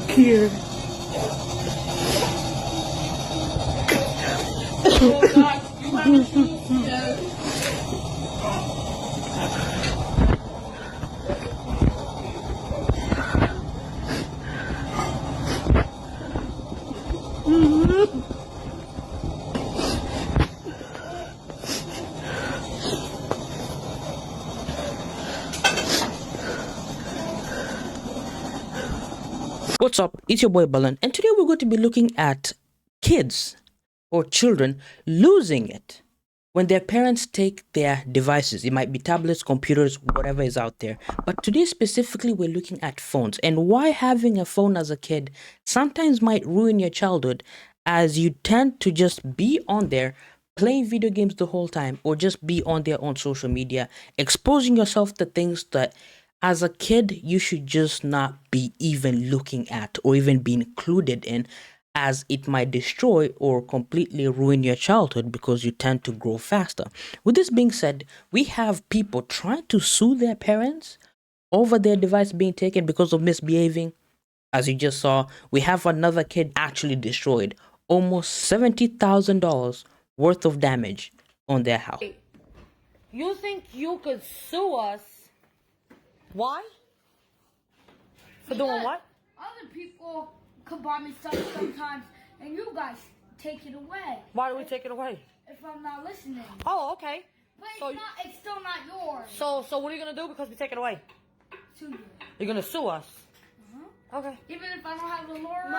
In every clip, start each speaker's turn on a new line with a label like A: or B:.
A: cute.
B: What's up? It's your boy Bellan, and today we're going to be looking at kids or children losing it when their parents take their devices. It might be tablets, computers, whatever is out there. But today specifically, we're looking at phones and why having a phone as a kid sometimes might ruin your childhood, as you tend to just be on there playing video games the whole time, or just be on there on social media, exposing yourself to things that as a kid you should just not be even looking at or even be included in, as it might destroy or completely ruin your childhood because you tend to grow faster. With this being said, we have people trying to sue their parents over their device being taken because of misbehaving. As you just saw, we have another kid actually destroyed almost $70,000 worth of damage on their house.
C: You think you could sue us? Why? For doing what?
D: Other people could buy me stuff sometimes, and you guys take it away.
C: Why do we take it away?
D: If I'm not listening.
C: Oh, okay.
D: But
C: So
D: it's still not yours.
C: So what are you gonna do because we take it away?
D: To you.
C: You're gonna sue us? Okay.
D: Even if I don't have a lawyer,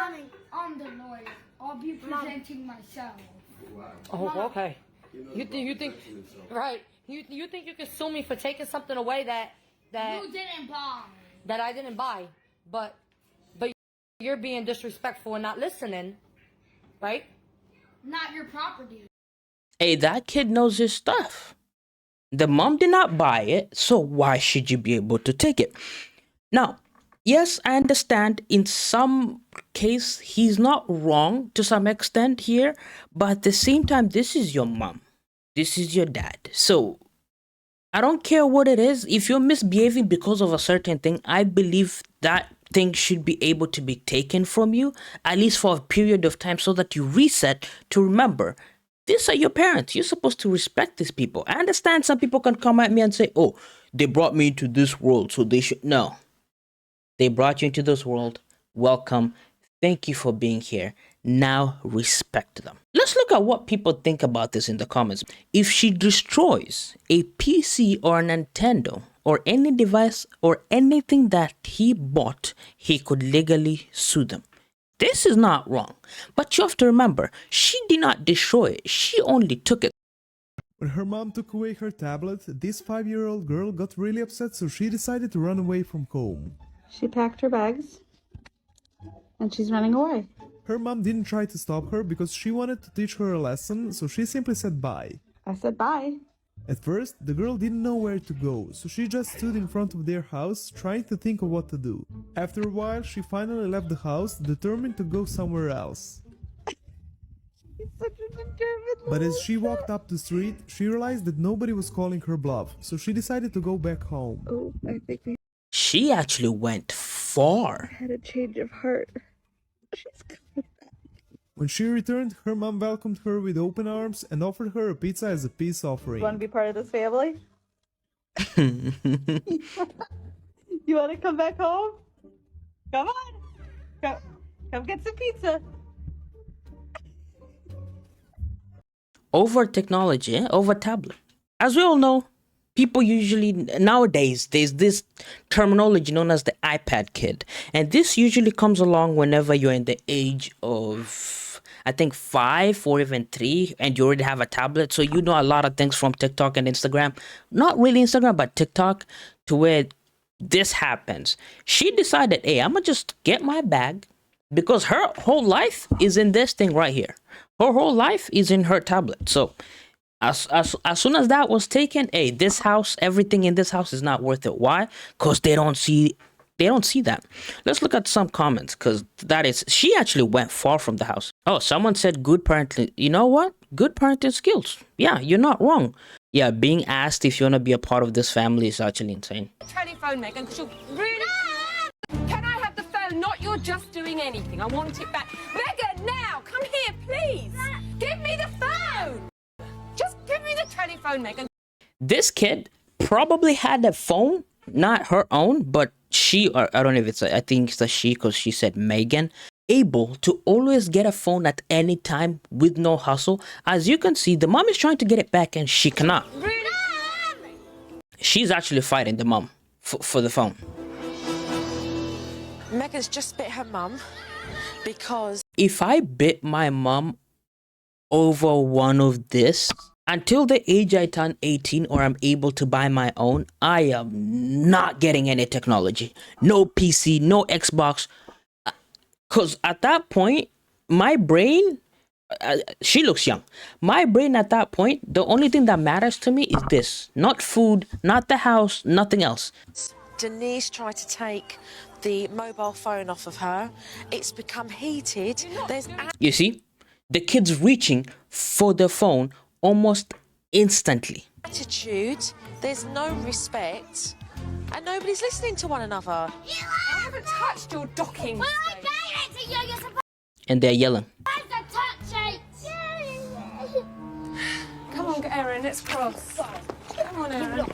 D: I'm the lawyer. I'll be presenting myself.
C: Oh, okay. You think right? You think you can sue me for taking something away that
D: You didn't buy.
C: that I didn't buy, but you're being disrespectful and not listening, right?
D: Not your property.
B: Hey, that kid knows his stuff. The mom did not buy it, so why should you be able to take it? Now, yes, I understand in some case he's not wrong to some extent here, but at the same time, this is your mom. This is your dad. So I don't care what it is. If you're misbehaving because of a certain thing, I believe that thing should be able to be taken from you, at least for a period of time, so that you reset to remember, these are your parents. You're supposed to respect these people. I understand some people can come at me and say, oh, they brought me into this world, so they should. No. They brought you into this world. Welcome. Thank you for being here. Now respect them. Let's look at what people think about this in the comments. If she destroys a PC or a Nintendo or any device or anything that he bought, he could legally sue them. This is not wrong. But you have to remember, she did not destroy it. She only took it.
E: When her mom took away her tablet, this 5-year-old girl got really upset, so she decided to run away from home.
A: She packed her bags and she's running away.
E: Her mom didn't try to stop her because she wanted to teach her a lesson, so she simply said bye.
A: I said bye.
E: At first, the girl didn't know where to go, so she just stood in front of their house trying to think of what to do. After a while, she finally left the house, determined to go somewhere else.
A: He's such a determined
E: But as she walked up the street, she realized that nobody was calling her bluff, so she decided to go back home.
A: Oh, I think we
B: She actually went far.
A: had a change of heart. She's coming back.
E: When she returned, her mom welcomed her with open arms and offered her a pizza as a peace offering.
A: You want to be part of this family? You want to come back home? Come on. Come get some pizza.
B: Over technology, over tablet. As we all know, people usually, nowadays, there's this terminology known as the iPad kid. And this usually comes along whenever you're in the age of, I think, 5 or even 3, and you already have a tablet. So you know a lot of things from TikTok and Instagram. Not really Instagram, but TikTok, to where this happens. She decided, hey, I'm going to just get my bag, because her whole life is in this thing right here. Her whole life is in her tablet. So as soon as that was taken, hey, this house, everything in this house is not worth it. Why? Because they don't see that. Let's look at some comments, because that is, she actually went far from the house. Oh, someone said good parenting. You know what? Good parenting skills. Yeah, you're not wrong. Yeah, being asked if you want to be a part of this family is actually insane.
F: Telephone, Megan, because you're really... No! Can I have the phone, not your
C: just doing anything. I want it back. Megan, now, come here, please. Give me the phone. Just give me the telephone, Megan.
B: This kid probably had a phone, not her own, but she, or I don't know if it's I think it's a she because she said Megan, able to always get a phone at any time with no hustle. As you can see, the mom is trying to get it back and she cannot. She's actually fighting the mom for the phone.
F: Megan's just bit her mum because
B: If I bit my mom over one of this, until the age I turn 18 or I'm able to buy my own, I am not getting any technology. No PC, no Xbox. Because at that point, my brain, she looks young. My brain at that point, the only thing that matters to me is this. Not food, not the house, nothing else.
F: Denise tried to take the mobile phone off of her. It's become heated. There's
B: You see, the kid's reaching for the phone almost instantly.
F: attitude, there's no respect, and nobody's listening to one another.
C: I haven't touched your docking
D: Well, I
C: station.
D: gave it to you. You're supposed
B: And they're yelling.
D: to touch it.
C: Come on, Erin, let's cross. Come on, Erin.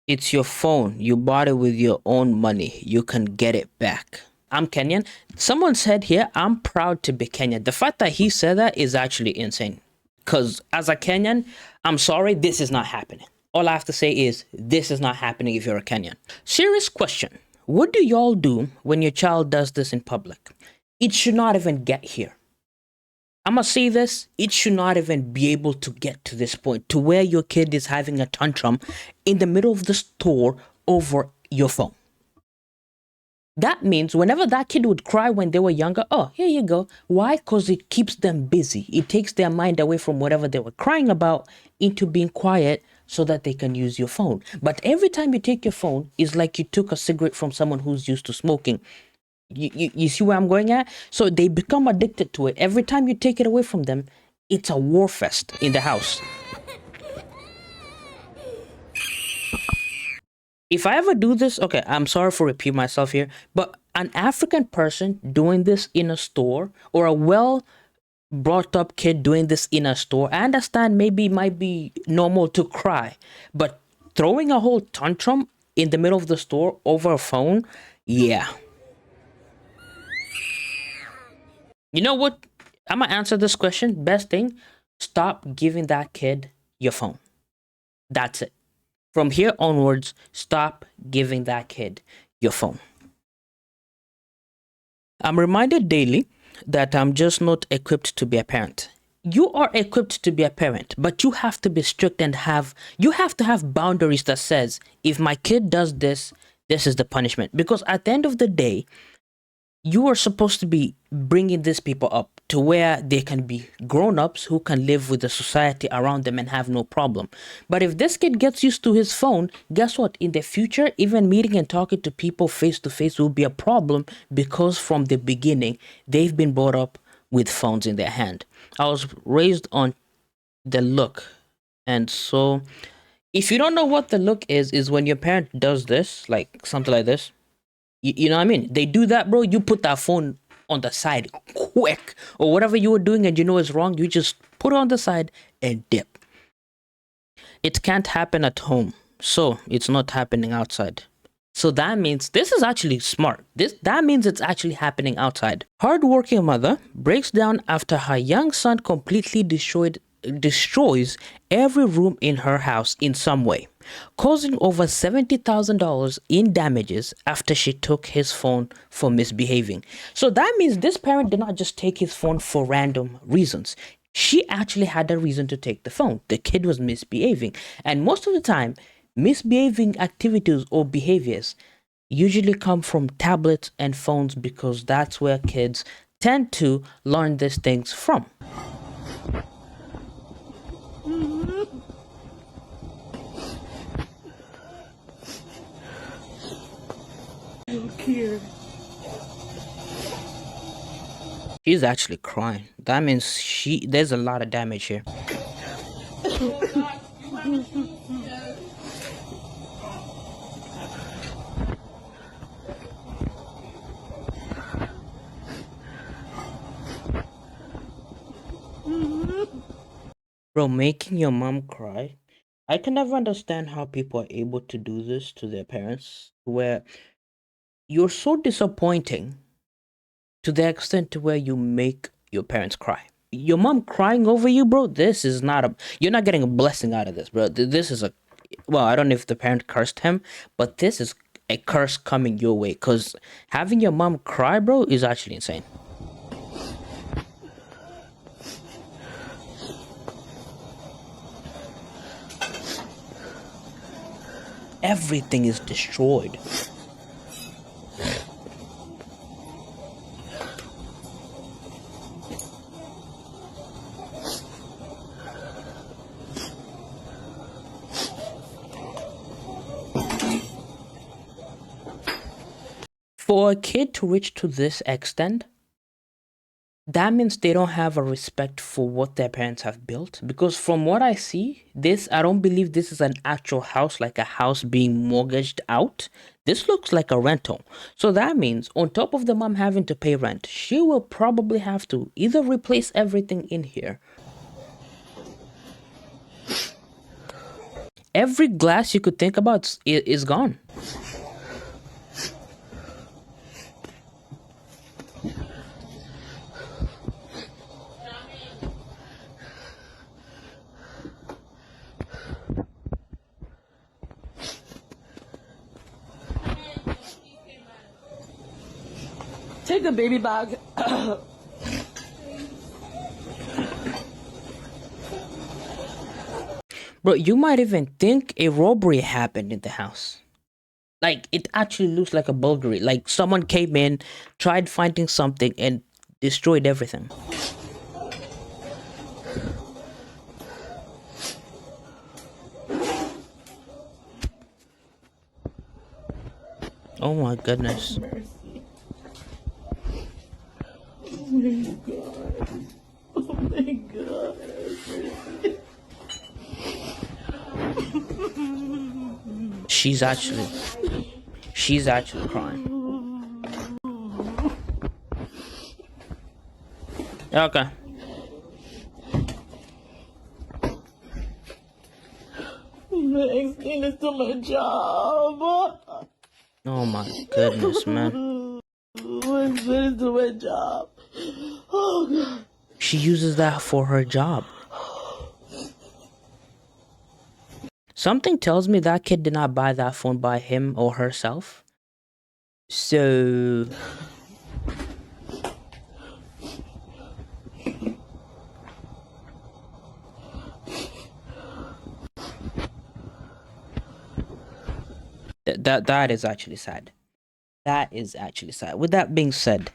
B: It's your phone. You bought it with your own money. You can get it back. I'm Kenyan. Someone said here, I'm proud to be Kenyan. The fact that he said that is actually insane. Because as a Kenyan, I'm sorry, this is not happening. All I have to say is, this is not happening if you're a Kenyan. Serious question. What do y'all do when your child does this in public? It should not even get here. I'm gonna say this, it should not even be able to get to this point, to where your kid is having a tantrum in the middle of the store over your phone. That means whenever that kid would cry when they were younger, oh, here you go. Why? Because it keeps them busy. It takes their mind away from whatever they were crying about into being quiet so that they can use your phone. But every time you take your phone, it's like you took a cigarette from someone who's used to smoking. You see where I'm going at? So they become addicted to it. Every time you take it away from them, it's a war fest in the house. If I ever do this, okay, I'm sorry for repeating myself here, but an African person doing this in a store, or a well brought up kid doing this in a store, I understand maybe it might be normal to cry, but throwing a whole tantrum in the middle of the store over a phone, yeah. You know what? I'm gonna answer this question. Best thing, stop giving that kid your phone. That's it. From here onwards, stop giving that kid your phone. I'm reminded daily that I'm just not equipped to be a parent. You are equipped to be a parent, but you have to be strict and you have to have boundaries that says, if my kid does this, this is the punishment. Because at the end of the day, you are supposed to be bringing these people up to where they can be grown-ups who can live with the society around them and have no problem. But if this kid gets used to his phone, guess what? In the future, even meeting and talking to people face-to-face will be a problem, because from the beginning, they've been brought up with phones in their hand. I was raised on the look. And so, if you don't know what the look is when your parent does this, like something like this. You know what I mean? They do that, bro. You put that phone on the side quick, or whatever you were doing and you know is wrong, you just put it on the side and dip. It can't happen at home, so it's not happening outside. So that means this is actually smart. That means it's actually happening outside. Hardworking mother breaks down after her young son completely destroys every room in her house in some way, causing over $70,000 in damages after she took his phone for misbehaving. So that means this parent did not just take his phone for random reasons. She actually had a reason to take the phone. The kid was misbehaving. And most of the time, misbehaving activities or behaviors usually come from tablets and phones, because that's where kids tend to learn these things from. She's actually crying. That means there's a lot of damage here. Bro, making your mom cry. I can never understand how people are able to do this to their parents, where you're so disappointing to the extent to where you make your parents cry. Your mom crying over you, bro. This is not a. You're not getting a blessing out of this, bro. This is a. Well, I don't know if the parent cursed him, but this is a curse coming your way. Cause having your mom cry, bro, is actually insane. Everything is destroyed. For a kid to reach to this extent, that means they don't have a respect for what their parents have built. Because from what I see, I don't believe this is an actual house, like a house being mortgaged out. This looks like a rental. So that means on top of the mom having to pay rent, she will probably have to either replace everything in here. Every glass you could think about is gone.
A: Take the baby bag.
B: Bro, you might even think a robbery happened in the house. Like, it actually looks like a burglary. Like, someone came in, tried finding something, and destroyed everything. Oh my goodness.
A: Oh my god.
B: She's actually crying. Okay.
A: Thanks, Nina's to my job.
B: Oh my goodness, man.
A: What's to my job? Oh god.
B: She uses that for her job. Something tells me that kid did not buy that phone by him or herself. So that is actually sad. That is actually sad. With that being said,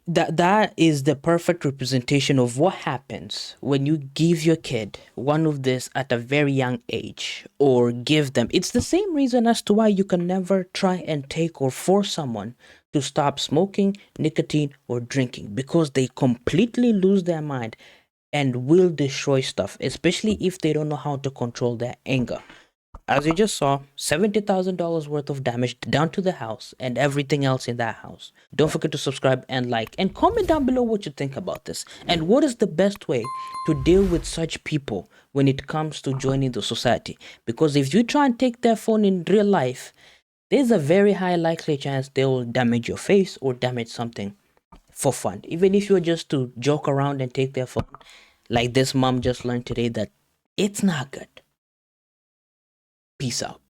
B: that is the perfect representation of what happens when you give your kid one of this at a very young age, or give them. It's the same reason as to why you can never try and take or force someone to stop smoking, nicotine, or drinking, because they completely lose their mind and will destroy stuff, especially if they don't know how to control their anger. As you just saw, $70,000 worth of damage down to the house and everything else in that house. Don't forget to subscribe and like, and comment down below what you think about this, and what is the best way to deal with such people when it comes to joining the society. Because if you try and take their phone in real life, there's a very high likely chance they will damage your face or damage something for fun. Even if you're just to joke around and take their phone, like this mom just learned today, that it's not good. Peace out.